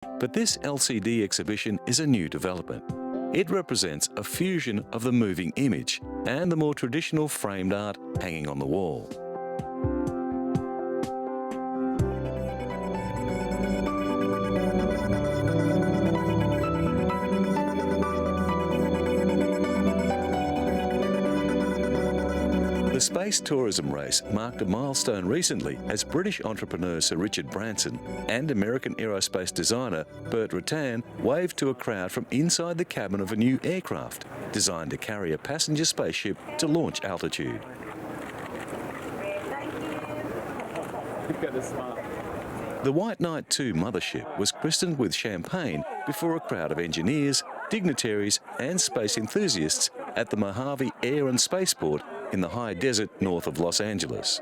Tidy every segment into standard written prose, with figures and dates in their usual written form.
But this LCD exhibition is a new development. It represents a fusion of the moving image and the more traditional framed art hanging on the wall. The space tourism race marked a milestone recently as British entrepreneur Sir Richard Branson and American aerospace designer Burt Rutan waved to a crowd from inside the cabin of a new aircraft designed to carry a passenger spaceship to launch altitude. The White Knight 2 mothership was christened with champagne before a crowd of engineers, dignitaries and space enthusiasts at the Mojave Air and Spaceport in the high desert north of Los Angeles.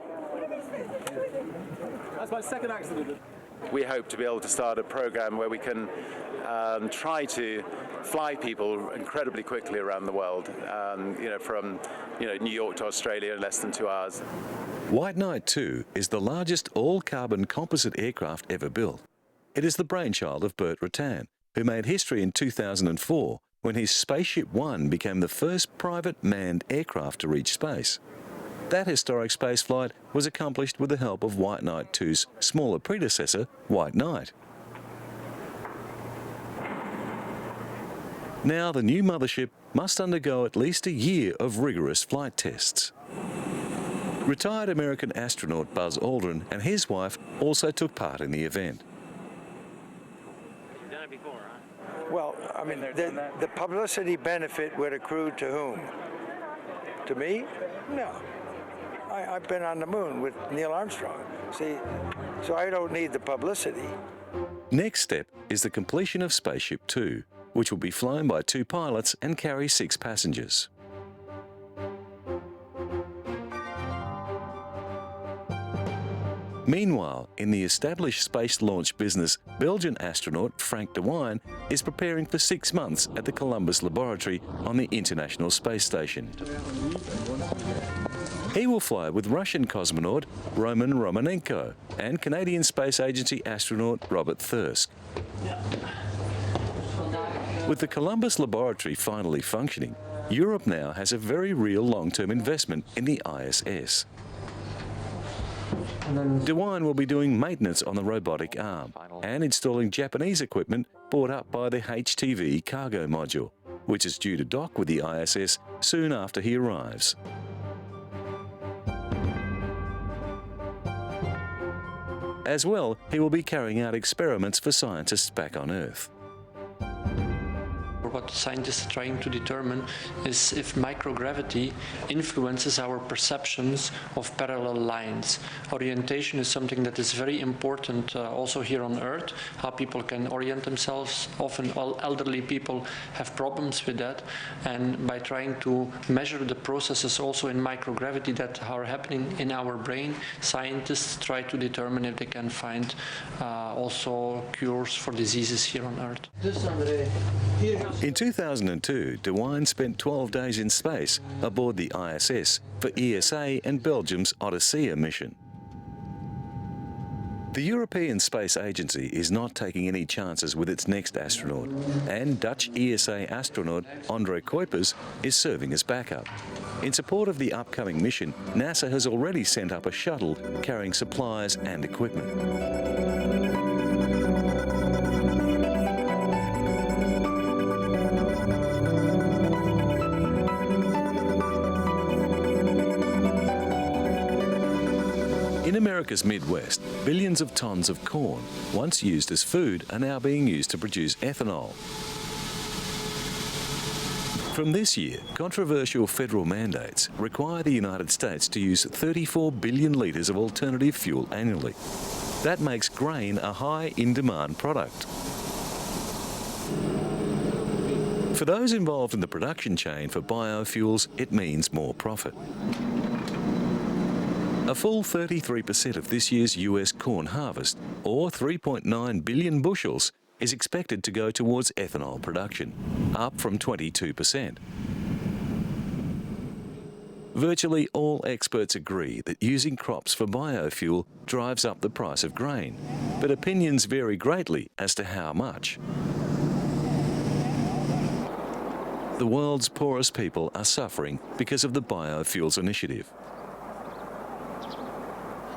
That's my second accident. We hope to be able to start a program where we can try to fly people incredibly quickly around the world, from New York to Australia in less than 2 hours. White Knight 2 is the largest all-carbon composite aircraft ever built. It is the brainchild of Burt Rutan, who made history in 2004 when his Spaceship One became the first private manned aircraft to reach space. That historic spaceflight was accomplished with the help of White Knight 2's smaller predecessor, White Knight. Now the new mothership must undergo at least a year of rigorous flight tests. Retired American astronaut Buzz Aldrin and his wife also took part in the event. You've done it before, huh? Well, I mean, the publicity benefit would accrue to whom? To me? No. I've been on the moon with Neil Armstrong. See, so I don't need the publicity. Next step is the completion of Spaceship 2, which will be flown by 2 pilots and carry 6 passengers. Meanwhile, in the established space launch business, Belgian astronaut Frank de Wijn is preparing for 6 months at the Columbus Laboratory on the International Space Station. He will fly with Russian cosmonaut Roman Romanenko and Canadian Space Agency astronaut Robert Thirsk. With the Columbus Laboratory finally functioning, Europe now has a very real long-term investment in the ISS. De Wijn will be doing maintenance on the robotic arm and installing Japanese equipment brought up by the HTV cargo module, which is due to dock with the ISS soon after he arrives. As well, he will be carrying out experiments for scientists back on Earth. What scientists are trying to determine is if microgravity influences our perceptions of parallel lines. Orientation is something that is very important also here on Earth, how people can orient themselves. Often elderly people have problems with that, and by trying to measure the processes also in microgravity that are happening in our brain, scientists try to determine if they can find also cures for diseases here on Earth. In 2002, De Wijn spent 12 days in space aboard the ISS for ESA and Belgium's Odyssea mission. The European Space Agency is not taking any chances with its next astronaut, and Dutch ESA astronaut André Kuipers is serving as backup. In support of the upcoming mission, NASA has already sent up a shuttle carrying supplies and equipment. In America's Midwest, billions of tons of corn, once used as food, are now being used to produce ethanol. From this year, controversial federal mandates require the United States to use 34 billion litres of alternative fuel annually. That makes grain a high in-demand product. For those involved in the production chain for biofuels, it means more profit. A full 33% of this year's US corn harvest, or 3.9 billion bushels, is expected to go towards ethanol production, up from 22%. Virtually all experts agree that using crops for biofuel drives up the price of grain, but opinions vary greatly as to how much. The world's poorest people are suffering because of the biofuels initiative.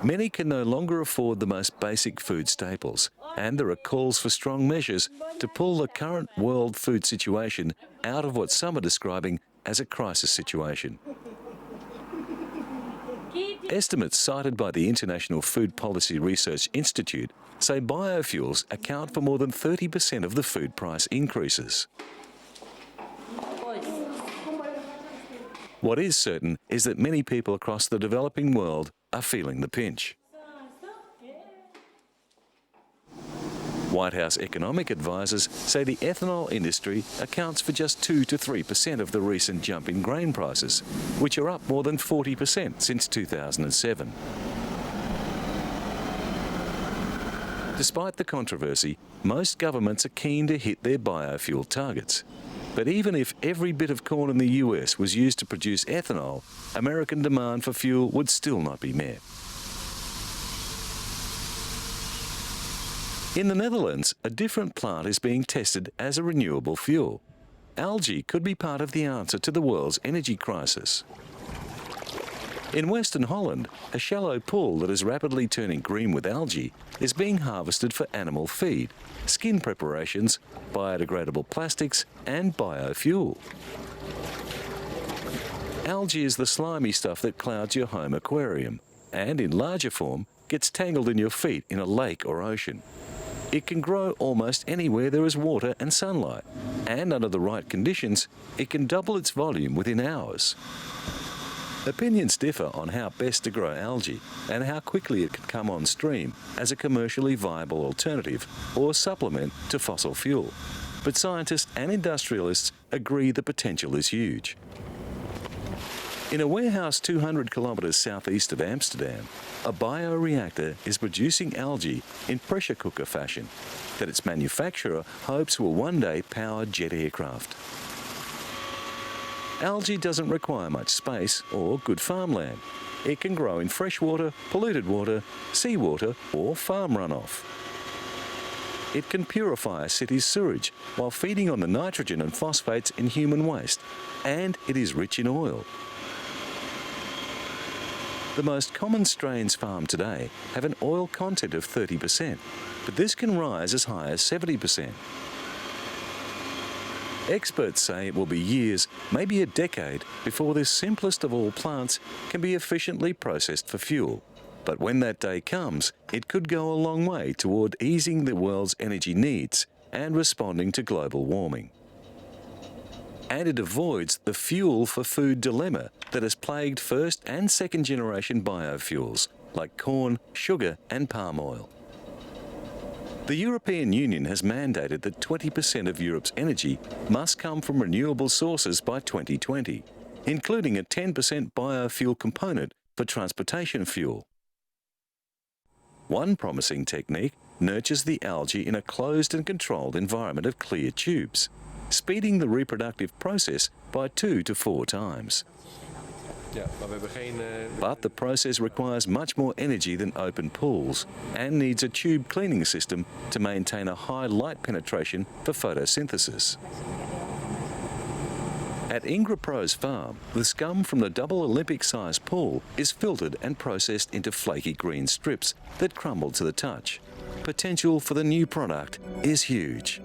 Many can no longer afford the most basic food staples, and there are calls for strong measures to pull the current world food situation out of what some are describing as a crisis situation. Estimates cited by the International Food Policy Research Institute say biofuels account for more than 30% of the food price increases. What is certain is that many people across the developing world are feeling the pinch. White House economic advisors say the ethanol industry accounts for just 2 to 3% of the recent jump in grain prices, which are up more than 40% since 2007. Despite the controversy, most governments are keen to hit their biofuel targets. But even if every bit of corn in the US was used to produce ethanol, American demand for fuel would still not be met. In the Netherlands, a different plant is being tested as a renewable fuel. Algae could be part of the answer to the world's energy crisis. In Western Holland, a shallow pool that is rapidly turning green with algae is being harvested for animal feed, skin preparations, biodegradable plastics, and biofuel. Algae is the slimy stuff that clouds your home aquarium and, in larger form, gets tangled in your feet in a lake or ocean. It can grow almost anywhere there is water and sunlight, and under the right conditions, it can double its volume within hours. Opinions differ on how best to grow algae and how quickly it can come on stream as a commercially viable alternative or supplement to fossil fuel. But scientists and industrialists agree the potential is huge. In a warehouse 200 kilometres southeast of Amsterdam, a bioreactor is producing algae in pressure cooker fashion that its manufacturer hopes will one day power jet aircraft. Algae doesn't require much space or good farmland. It can grow in freshwater, polluted water, seawater, or farm runoff. It can purify a city's sewage while feeding on the nitrogen and phosphates in human waste, and it is rich in oil. The most common strains farmed today have an oil content of 30%, but this can rise as high as 70%. Experts say it will be years, maybe a decade, before this simplest of all plants can be efficiently processed for fuel. But when that day comes, it could go a long way toward easing the world's energy needs and responding to global warming. And it avoids the fuel for food dilemma that has plagued first and second generation biofuels like corn, sugar and palm oil. The European Union has mandated that 20% of Europe's energy must come from renewable sources by 2020, including a 10% biofuel component for transportation fuel. One promising technique nurtures the algae in a closed and controlled environment of clear tubes, speeding the reproductive process by 2 to 4 times. But the process requires much more energy than open pools and needs a tube cleaning system to maintain a high light penetration for photosynthesis. At Ingra Pro's farm, the scum from the double Olympic-sized pool is filtered and processed into flaky green strips that crumble to the touch. Potential for the new product is huge.